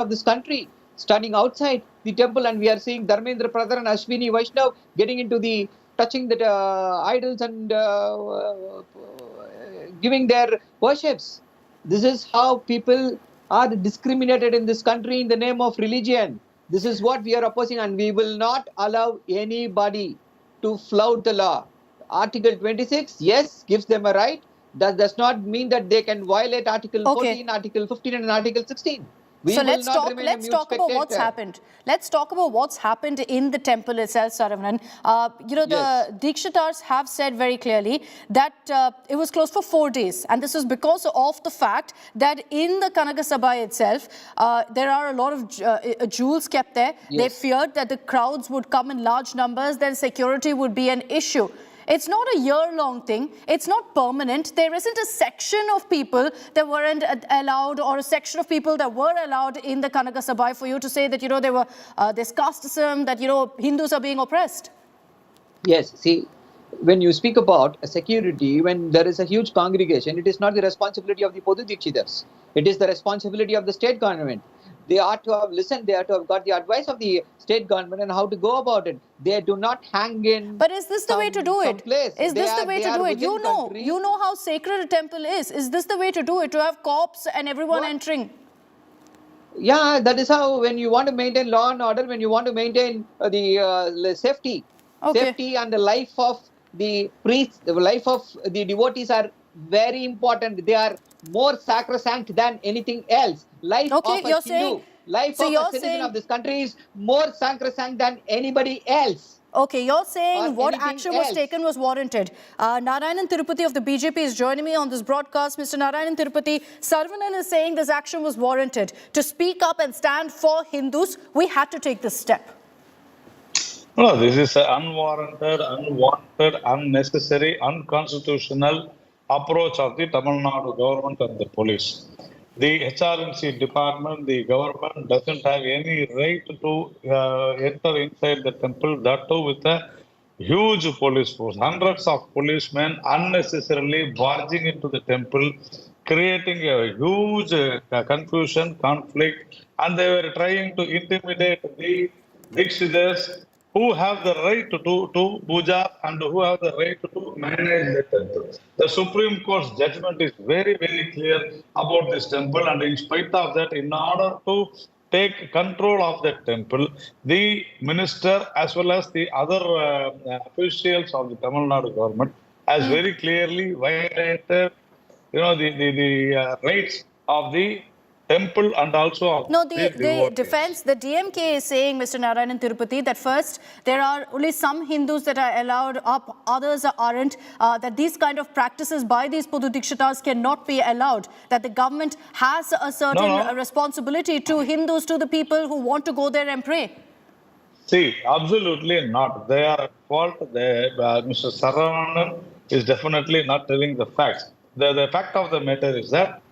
of this country standing outside the temple, and we are seeing Dharmendra Pradhan and Ashwini Vaishnav getting into the touching the idols and giving their worships. This is how people are discriminated in this country in the name of religion. This is what we are opposing, and we will not allow anybody to flout the law. Article 26, yes, gives them a right. That does not mean that they can violate Article 14, Article 15, and Article 16. So let's talk about what's happened. Let's talk about what's happened in the temple itself, Saravanan. The Dikshitars have said very clearly that it was closed for 4 days. And this is because of the fact that in the Kanaka Sabha itself, there are a lot of jewels kept there. Yes. They feared that the crowds would come in large numbers, then security would be an issue. It's not a year-long thing. It's not permanent. There isn't a section of people that weren't allowed or a section of people that were allowed in the Kanaka Sabha for you to say that, there were this casteism, that, Hindus are being oppressed. Yes. See, when you speak about security, when there is a huge congregation, it is not the responsibility of the Podu Dikshitars. It is the responsibility of the state government. They ought to have listened, they ought to have got the advice of the state government and how to go about it. They do not hang in. But is this the way to do it? Is this the way to do it? You know how sacred a temple is. Is this the way to do it? To have cops and everyone entering? Yeah, that is how, when you want to maintain law and order, when you want to maintain the safety, safety and the life of the priests, the life of the devotees are very important. They are more sacrosanct than anything else. Life of a Hindu, life of a citizen of this country is more sacrosanct than anybody else. Okay, you're saying what action was taken was warranted. Narayanan Tirupati of the BJP is joining me on this broadcast. Mr. Narayanan Tirupati, Saravanan is saying this action was warranted. To speak up and stand for Hindus, we had to take this step. No, this is an unwarranted, unwanted, unnecessary, unconstitutional approach of the Tamil Nadu government and the police. The HRNC department, the government doesn't have any right to enter inside the temple, that too with a huge police force. Hundreds of policemen unnecessarily barging into the temple, creating a huge confusion, conflict, and they were trying to intimidate the Dikshitars who have the right to do puja and who have the right to manage the temple. The Supreme Court's judgment is very, very clear about this temple, and in spite of that, in order to take control of the temple, the minister as well as the other officials of the Tamil Nadu government has very clearly violated, the rights of the temple and also of the defense, the DMK is saying, Mr. Narayanan Tirupati, that first, there are only some Hindus that are allowed up, others aren't, that these kind of practices by these Podu Dikshitars cannot be allowed, that the government has a certain responsibility to Hindus, to the people who want to go there and pray. See, absolutely not. They are at fault. Mr. Saravanan is definitely not telling the facts. The fact of the matter is that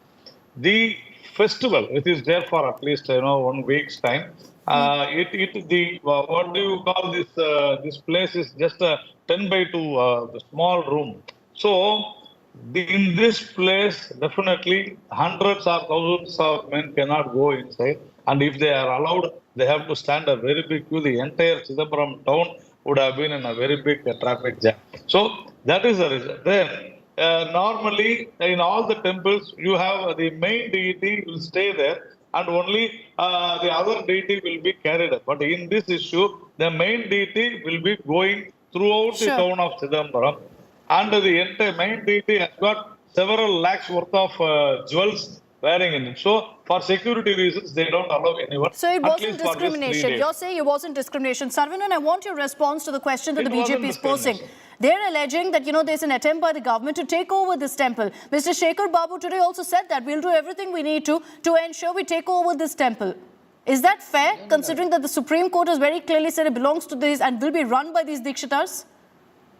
the festival, it is there for at least 1 week's time. What do you call this? This place is just a 10x2 small room. So in this place, definitely hundreds or thousands of men cannot go inside, and if they are allowed, they have to stand a very big queue. The entire Chidambaram town would have been in a very big traffic jam. So that is the reason. Then normally, in all the temples, you have the main deity will stay there, and only the other deity will be carried up. But in this issue, the main deity will be going throughout the town of Chidambaram, and the entire main deity has got several lakhs worth of jewels wearing in it. So, for security reasons, they don't allow anyone. So it wasn't discrimination. You're saying it wasn't discrimination. Saravanan, I want your response to the question that the BJP is posing. They're alleging that, there's an attempt by the government to take over this temple. Mr. Shekhar Babu today also said that we'll do everything we need to ensure we take over this temple. Is that fair, considering that the Supreme Court has very clearly said it belongs to these and will be run by these Dikshitars?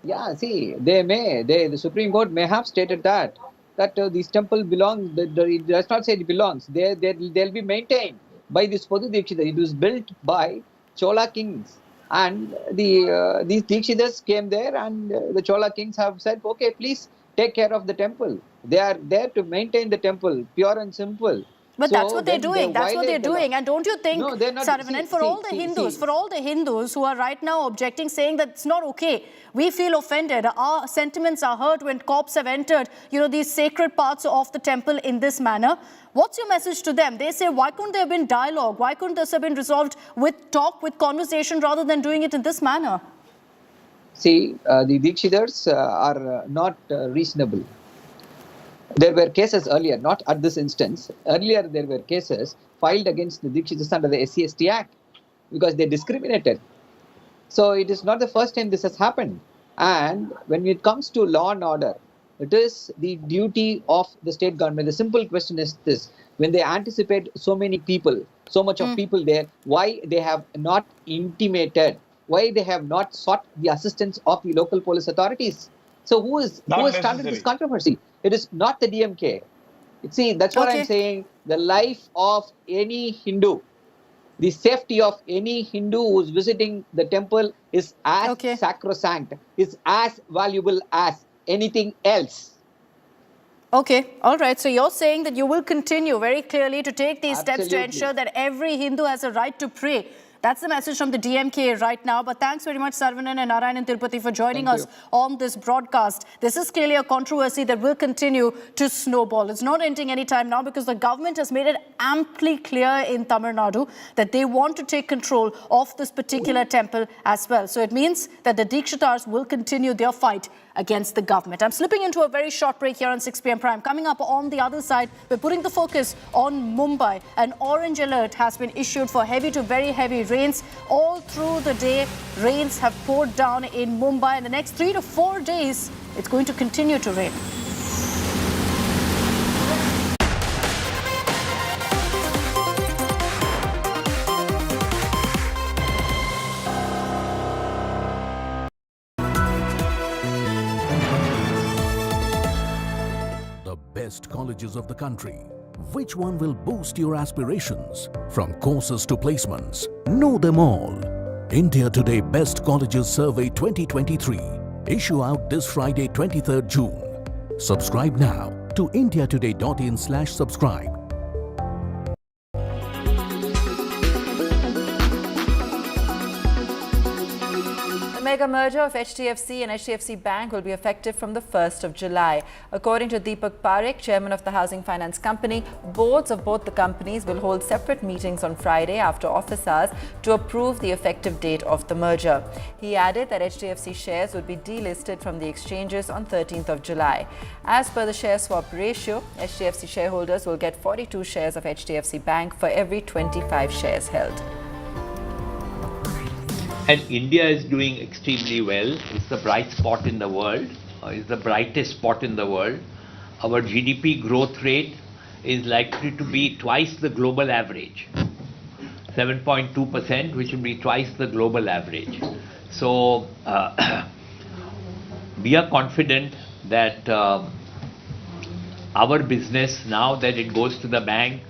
Yeah, see, the Supreme Court may have stated that this temple belongs, it does not say it belongs, they'll be maintained by this Podu Dikshitars. It was built by Chola kings, and these Dikshitars came there, and the Chola kings have said, okay, please take care of the temple. They are there to maintain the temple, pure and simple. But that's what they're doing. That's what they're doing. And don't you think, no, they're not, Saravanan, for all the Hindus who are right now objecting, saying that it's not okay, we feel offended, our sentiments are hurt when cops have entered, these sacred parts of the temple in this manner. What's your message to them? They say, why couldn't there have been dialogue? Why couldn't this have been resolved with talk, with conversation, rather than doing it in this manner? See, the Dikshitars are not reasonable. There were cases earlier, not at this instance. Earlier, there were cases filed against the Dikshitars under the SC/ST Act because they discriminated. So it is not the first time this has happened. And when it comes to law and order, it is the duty of the state government. The simple question is this: when they anticipate so many people, so much of people there, why they have not intimated, why they have not sought the assistance of the local police authorities? So who has started this controversy? It is not the DMK. See, that's what I'm saying. The life of any Hindu, the safety of any Hindu who is visiting the temple is as sacrosanct, is as valuable as anything else. Okay, all right. So you're saying that you will continue very clearly to take these steps to ensure that every Hindu has a right to pray. That's the message from the DMK right now. But thanks very much, Saravanan and Narayan and Tirupati, for joining us on this broadcast. This is clearly a controversy that will continue to snowball. It's not ending anytime now because the government has made it amply clear in Tamil Nadu that they want to take control of this particular temple as well. So it means that the Dikshitars will continue their fight against the government. I'm slipping into a very short break here on 6 p.m. Prime. Coming up on the other side, we're putting the focus on Mumbai. An orange alert has been issued for heavy to very heavy rains. All through the day, rains have poured down in Mumbai. In the next 3 to 4 days, it's going to continue to rain. Best colleges of the country. Which one will boost your aspirations? From courses to placements, know them all. India Today Best Colleges Survey 2023. Issue out this Friday, 23rd June. Subscribe now to indiatoday.in/subscribe. The mega merger of HDFC and HDFC Bank will be effective from the 1st of July. According to Deepak Parekh, chairman of the Housing Finance Company, boards of both the companies will hold separate meetings on Friday after office hours to approve the effective date of the merger. He added that HDFC shares would be delisted from the exchanges on 13th of July. As per the share swap ratio, HDFC shareholders will get 42 shares of HDFC Bank for every 25 shares held. And India is doing extremely well. It's the bright spot in the world. It's the brightest spot in the world. Our GDP growth rate is likely to be twice the global average. 7.2%, which will be twice the global average. So we are confident that our business, now that it goes to the bank,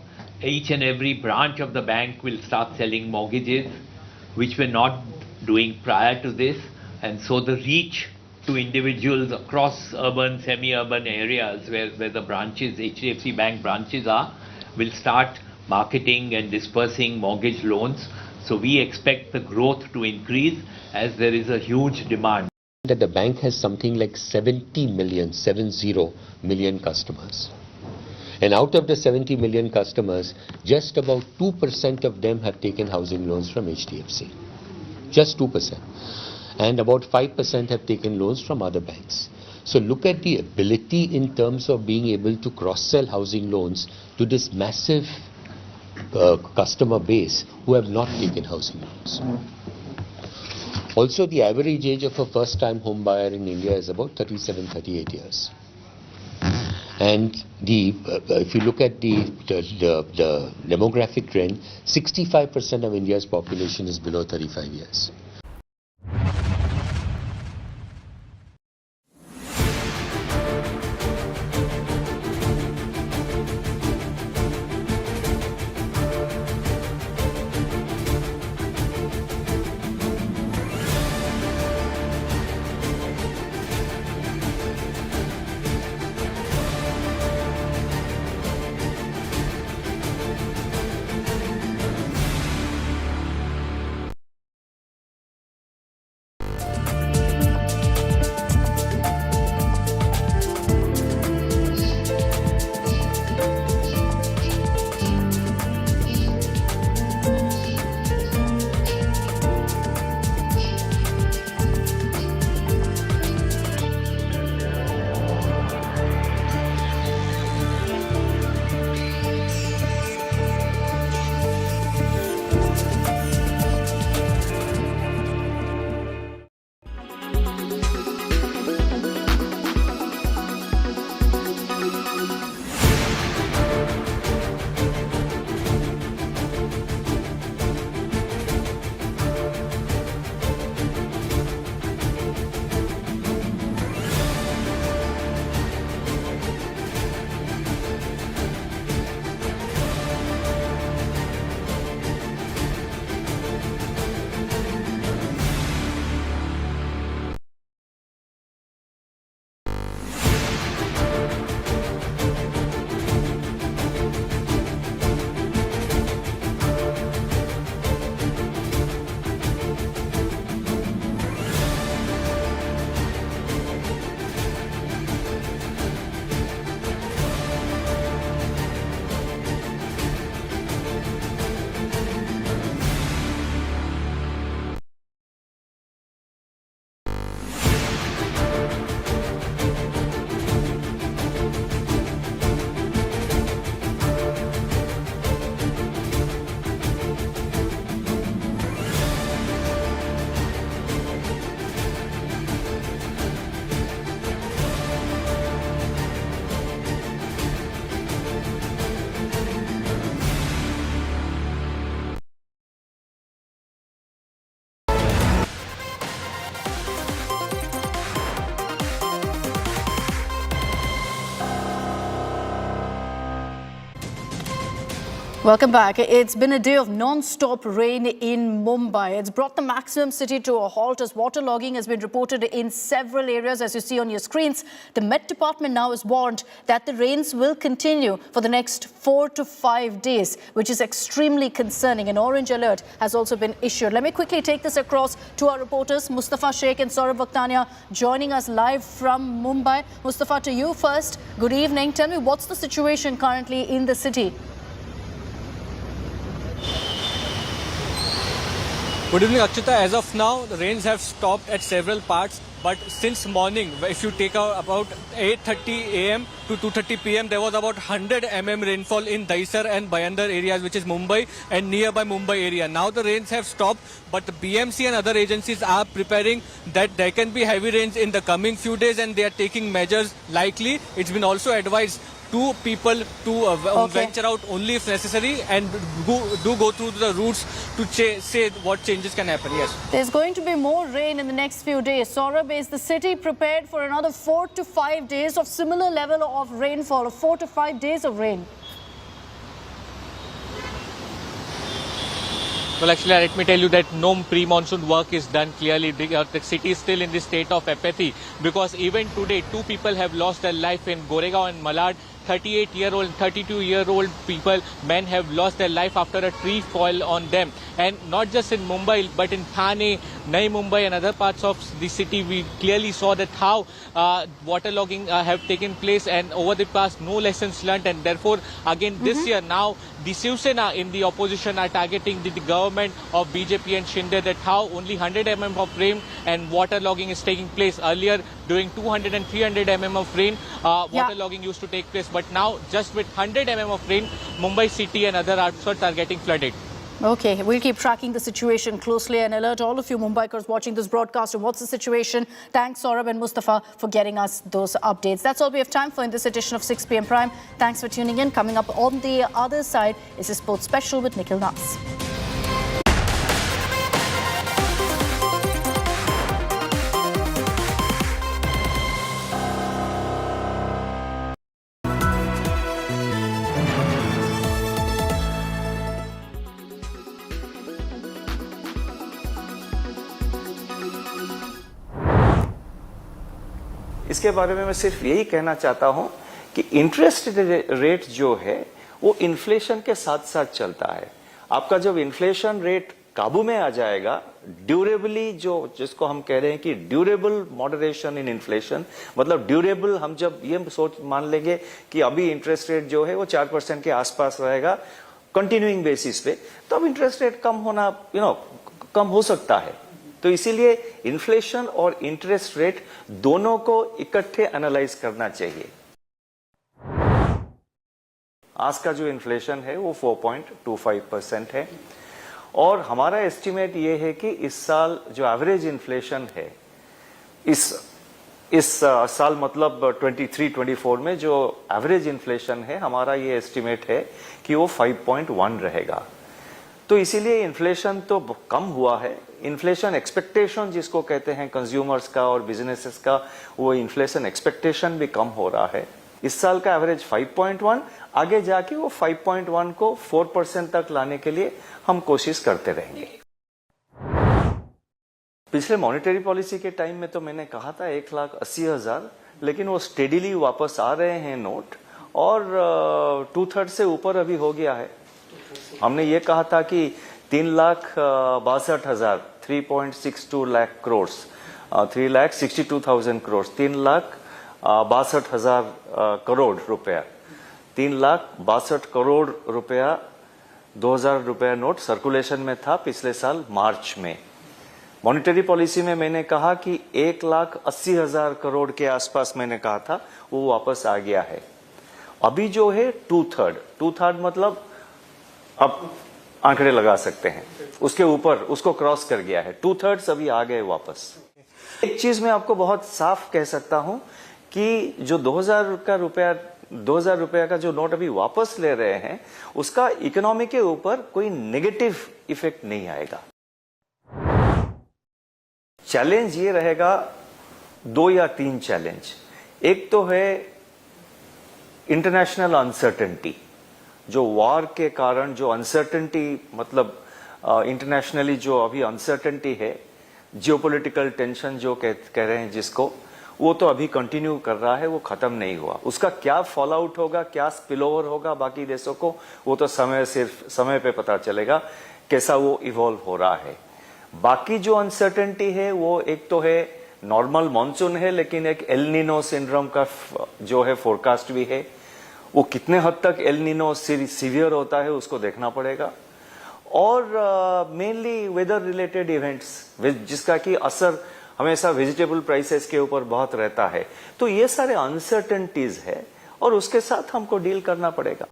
each and every branch of the bank will start selling mortgages, which were not doing prior to this, and so the reach to individuals across urban, semi-urban areas where the branches, HDFC Bank branches are, will start marketing and dispersing mortgage loans. So we expect the growth to increase as there is a huge demand. That the bank has something like 70 million customers. And out of the 70 million customers, just about 2% of them have taken housing loans from HDFC. Just 2%. And about 5% have taken loans from other banks. So look at the ability in terms of being able to cross-sell housing loans to this massive customer base who have not taken housing loans. Also, the average age of a first-time home buyer in India is about 37-38 years. And if you look at the demographic trend, 65% of India's population is below 35 years. Welcome back. It's been a day of non-stop rain in Mumbai. It's brought the maximum city to a halt as waterlogging has been reported in several areas, as you see on your screens. The Met Department now has warned that the rains will continue for the next 4 to 5 days, which is extremely concerning. An orange alert has also been issued. Let me quickly take this across to our reporters, Mustafa Sheikh and Saurabh Vakhtania, joining us live from Mumbai. Mustafa, to you first. Good evening. Tell me, what's the situation currently in the city? Good evening, Akshita. As of now, the rains have stopped at several parts. But since morning, if you take out about 8:30 a.m. to 2:30 p.m., there was about 100 mm rainfall in Daisar and Bayandar areas, which is Mumbai and nearby Mumbai area. Now the rains have stopped, but the BMC and other agencies are preparing that there can be heavy rains in the coming few days, and they are taking measures likely. It's been also advised to people to venture out only if necessary and go through the routes to say what changes can happen. Yes. There's going to be more rain in the next few days. Saurabh, is the city prepared for another 4 to 5 days of similar level of rainfall, of 4 to 5 days of rain? Well, actually, let me tell you that no pre-monsoon work is done clearly. The city is still in the state of apathy because even today, 2 people have lost their life in Goregaon and Malad. 38-year-old and 32-year-old people, men have lost their life after a tree fell on them. And not just in Mumbai, but in Thane, Navi Mumbai and other parts of the city, we clearly saw that how waterlogging have taken place, and over the past, no lessons learned. And therefore, again, this year now, the Shiv Sena in the opposition are targeting the government of BJP and Shinde that how only 100 mm of rain and waterlogging is taking place. Earlier, during 200 and 300 mm of rain, waterlogging used to take place. But now, just with 100 mm of rain, Mumbai city and other outskirts are getting flooded. Okay, we'll keep tracking the situation closely and alert all of you Mumbaikars watching this broadcast on what's the situation. Thanks, Saurabh and Mustafa, for getting us those updates. That's all we have time for in this edition of 6 p.m. Prime. Thanks for tuning in. Coming up on the other side is a sports special with Nikhil Nas. इसके बारे में मैं सिर्फ यही कहना चाहता हूं कि इंटरेस्ट रेट जो है वो इन्फ्लेशन के साथ साथ चलता है। आपका जब इन्फ्लेशन रेट काबू में आ जाएगा, ड्यूरेबली जो जिसको हम कह रहे हैं कि ड्यूरेबल मॉडरेशन इन इन्फ्लेशन, मतलब ड्यूरेबल, हम जब ये सोच मान लेंगे कि अभी इंटरेस्ट रेट जो है वो 4% के आसपास रहेगा कंटिन्यूइंग बेसिस पे, तो अब इंटरेस्ट रेट कम होना कम हो सकता है। तो इसीलिए इन्फ्लेशन और इंटरेस्ट रेट दोनों को इकट्ठे एनालाइज करना चाहिए। आज का जो इन्फ्लेशन है वो 4.25% है और हमारा एस्टिमेट ये है कि इस साल जो एवरेज इन्फ्लेशन है, इस साल मतलब 23-24 में जो एवरेज इन्फ्लेशन है, हमारा ये एस्टिमेट है कि वो 5.1 रहेगा। तो इसीलिए इन्फ्लेशन तो कम हुआ है। इन्फ्लेशन एक्सपेक्टेशन जिसको कहते हैं कंज्यूमर्स का और बिजनेसेस का, वो इन्फ्लेशन एक्सपेक्टेशन भी कम हो रहा है। इस साल का एवरेज 5.1, आगे जाके वो 5.1 को 4% तक लाने के लिए हम कोशिश करते रहेंगे। पिछले मॉनेटरी पॉलिसी के टाइम में तो मैंने कहा था 1,80,000, लेकिन वो स्टेडीली वापस आ रहे हैं नोट और 2/3 से ऊपर अभी हो गया है। हमने ये कहा था कि 3,62,000, 3.62 लाख करोड़, 3,62,000 करोड़, 3,62,000 करोड़ रुपया, 3,62 करोड़ रुपया 2,000 रुपया नोट सर्कुलेशन में था पिछले साल मार्च में। मॉनेटरी पॉलिसी में मैंने कहा कि 1,80,000 करोड़ के आसपास मैंने कहा था, वो वापस आ गया है। अभी जो है 2/3 मतलब अब आंकड़े लगा सकते हैं, उसके ऊपर उसको क्रॉस कर गया है। 2/3 अभी आ गए वापस। एक चीज मैं आपको बहुत साफ कह सकता हूं कि जो 2,000 रुपया का जो नोट अभी वापस ले रहे हैं, उसका इकोनॉमी के ऊपर कोई नेगेटिव इफेक्ट नहीं आएगा। चैलेंज ये रहेगा, 2 या 3 चैलेंज। एक तो है इंटरनेशनल अनसर्टेनिटी, जो वॉर के कारण जो अनसर्टेनिटी, मतलब इंटरनेशनली जो अभी अनसर्टेनिटी है, जियोपॉलिटिकल टेंशन जो कह रहे हैं जिसको, वो तो अभी कंटिन्यू कर रहा है, वो खत्म नहीं हुआ। उसका क्या फॉल आउट होगा, क्या स्पिल ओवर होगा बाकी देशों को, वो तो सिर्फ समय पे पता चलेगा कैसा वो इवॉल्व हो रहा है। बाकी जो अनसर्टेनिटी है वो एक तो है नॉर्मल मॉनसून है, लेकिन एक एल नीनो सिंड्रोम का जो है फोरकास्ट भी है। वो कितने हद तक एल नीनो सीवियर होता है उसको देखना पड़ेगा। और मेनली वेदर रिलेटेड इवेंट्स जिसका कि असर हमेशा वेजिटेबल प्राइसेस के ऊपर बहुत रहता है। तो ये सारे अनसर्टेनिटीज है और उसके साथ हमको डील करना पड़ेगा।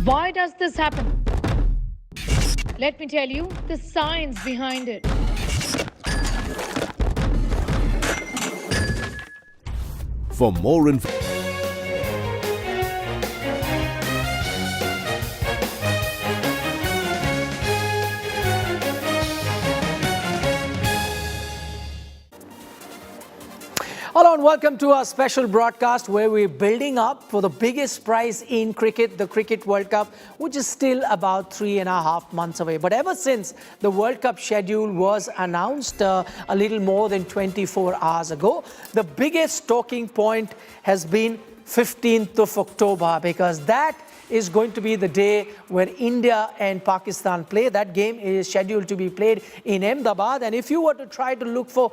Why does this happen? Let me tell you the science behind it. For more info, hello and welcome to our special broadcast where we're building up for the biggest prize in cricket, the Cricket World Cup, which is still about 3.5 months away. But ever since the World Cup schedule was announced a little more than 24 hours ago, the biggest talking point has been 15th of October, because that is going to be the day where India and Pakistan play. That game is scheduled to be played in Ahmedabad, and if you were to try to look for